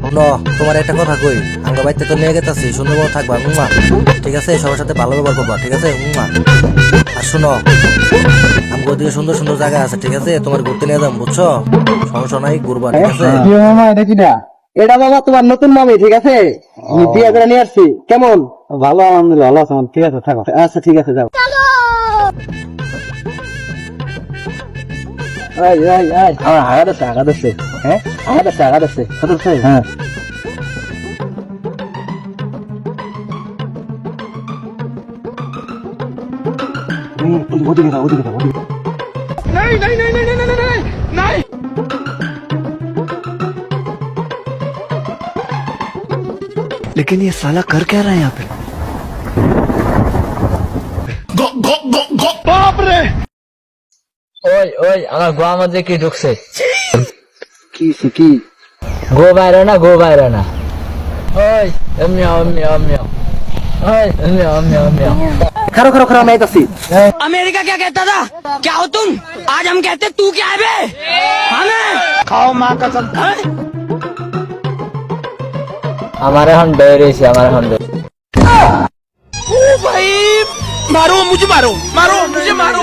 শোনো, তোমার একটা কথা কই, আঙ্গা বাইতে তো নিয়ে গেতেছি, সুন্দরভাবে থাকবা। ঠিক আছে, সবার সাথে ভালো ব্যবহার করবা। ঠিক আছে। আর শোনো, আমগো দিকে সুন্দর সুন্দর জায়গা আছে। ঠিক আছে, তোমার ঘুরতে নিয়ে যাবো, বুঝছো? সমস্যা নাই, ঘুরবা। ঠিক আছে। মামা এটা কি না? এটা বাবা তোমার নতুন মামি, ঠিক আছে? আমি বিয়ে করে নিয়ে আসছি। কেমন? ভালো, আলহামদুলিল্লাহ ভালো আছো। ঠিক আছে থাকো। আচ্ছা ঠিক আছে, যাও। আমার আঘাত আছে। হ্যাঁ, আঘাত আছে। হ্যাঁ, ওদিকে যাও। लेकिन ये साला कर क्या रहा है यहाँ पे? ওই ওই আমার গোয়া মধ্যে কি ঢুকছে? কি? গো বাইরে না, গো বাইরে না। ওই এমনি এমনি এমনি ওই এমনি এমনি এমনি খারো আমি আইতাছি। अमेरिका क्या कहता था? क्या हो तुम? आज हम कहते तू क्या है बे? हमें খাও মা কসম। আমার এখন বেরিয়েছি, আমার এখন ओ भाई मारो मुझे, मारो मुझे, मारो